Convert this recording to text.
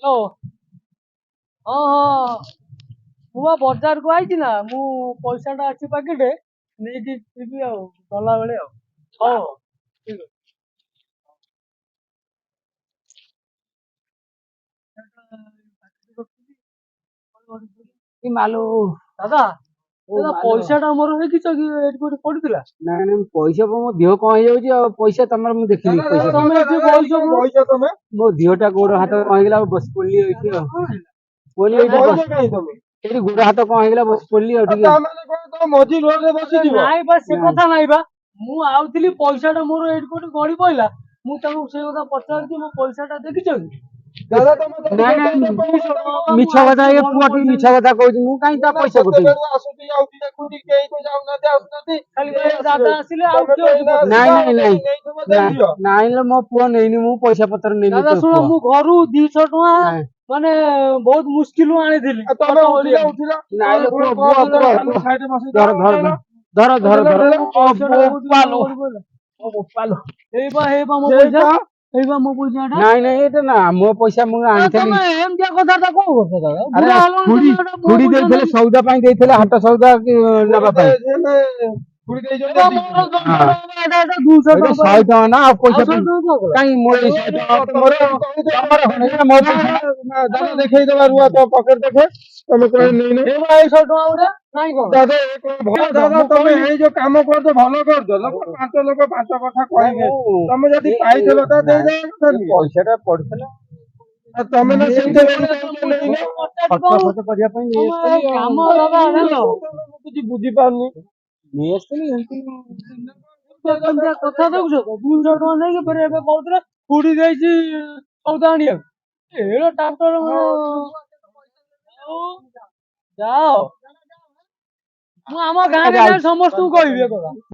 Hello. ହଁ ହଁ, ମୁଁ ବା ବଜାରକୁ ଆଇଛି ନା, ମୁଁ ପଇସାଟା ଅଛି ପାକେଟେ, ନେଇକି ଯିବି ଆଉ ଗଲାବେଳେ ଆଉ। ହଉ ହଉ, ଠିକ୍ ଅଛି। କି ମାଲୋ ଦାଦା, ଦାଦା ପଇସାଟା ମୋର ଦେଖିଛ କି ଏଠି କୋଉଠି ପଡିଥିଲା? ନାଇଁ ନାଇଁ ପଇସା ମୋ ଦେହ କଣ ହେଇଯାଉଛି ଆଉ ପଇସା ତମର ମୁଁ ଦେଖିନି ପଇସା ତମେ ଏଠି ବଇଛ ତମେ? ମୋ ଦେହଟା ଗୋଡ ହାତ କଣ ହେଇଗଲା ଆଉ ବସି ପଡିଲି ଏଇଠି ଆଉ ପଡିଲି ଏଇଠି ଏଇଠି ଗୋଡ ହାତ କଣ ହେଇଗଲା ବସି ପଡିଲି ଆଉ ଟିକେ ମଝି ରୋଡରେ ବସିଯିବ। ନାଇଁ ବା ସେ କଥା ନାଇଁ ବା, ମୁଁ ଆଉଥିଲି ପଇସାଟା ମୋର ଏଇଠି କୋଉଠି ଗଳି ପଇଲା, ମୁଁ ତାଙ୍କୁ ସେ କଥା ପଚାରୁଛି ମୋ ପଇସାଟା ଦେଖିଛ କି? ଦାଦା ତମେ ନାଇଁ ନାଇଁ ମିଛ କଥା ଏ ପୁଅ ଟିକେ ମିଛ କଥା କହୁଛି ମୁଁ କାଇଁ ତା ପଇସା ପଠେଇବି ଆସୁଛି ଯାଉଛି ଦେଖୁଛି କେହି ତ ଯାଉନାହାନ୍ତି ଆସୁନାହାନ୍ତି ଖାଲି ଦାଦା ଆସିଲେ ଆଉ ନାଇଁ ନାଇଁ ନାଇଁ ନାଇଁ ଲୋ ମୋ ପୁଅ ନେଇନି ମୁଁ ପଇସା ପତ୍ର ନେଇନି ଦାଦା ଶୁଣ, ମୁଁ ଘରୁ 200 ଟଙ୍କା ମାନେ ବହୁତ ମୁସ୍କିଲରୁ ଆଣିଥିଲି। ନାଇଁ ଲୋ ପୁଅ ଧର ଧର ଧର ଧର ହେଇବା ମୋ ପଇସା, ହେଇବା ମୋ ପଇସା। ନାଇଁ ନାଇଁ ଏଇଟା ନା ମୋ ପଇସା ମୁଁ ଆଣିଥିଲି। ଏମିତିଆ କଥାଟା କଣ କରୁଛ ଦାଦା? ଆରେ ଖୁଡି ଦେଇଥିଲେ ସଉଦା ପାଇଁ ଦେଇଥିଲେ ହାଟ ସଉଦା ନେବା ପାଇଁ। ଏଇଟା 100 ଟଙ୍କା ନା ଆଉ ପଇସା କାଇଁ ମୋ 100 ଟଙ୍କା ମୋ ପଇସା ଦେଖେଇଦବା ରୁଆ ତ ପକେଟ ଦେଖେ ତମେ କଣ ନେଇନି 100 ଟଙ୍କା ଗୁଡା ନାଇଁ କଣ ଦାଦା ତମେ ଏଇ ଯୋଉ କାମ କରୁଛ ଭଲ କରୁଛ ଲୋକ 5 ଲୋକ 5 କଥା କହିବେ ତମେ ଯଦି ପାଇଥିଲ ତା ଦେଇଦେବ ପଇସାଟା ପଡିଥିଲା ତମେ ନା ସେମିତି ଖର୍ଚ୍ଚ କରିବା ପାଇଁ ନେଇ କିଛି ବୁଝିପାରୁନି ନେଇ ଆସିଥିଲି କଥା ଦେଖୁଛ ତ 200 ଟଙ୍କା ନେଇକି ଫେରେ ଏବେ କହୁଥିଲେ ଖୁଡି ଦେଇଛି ସଉଦା ଆଣିବାକୁ। ଏଇଟା ଟ୍ରାକ୍ଟର ଯାଅ, ମୁଁ ଆମ ଗାଁରେ ସମସ୍ତଙ୍କୁ କହିବି ଏ କଥା।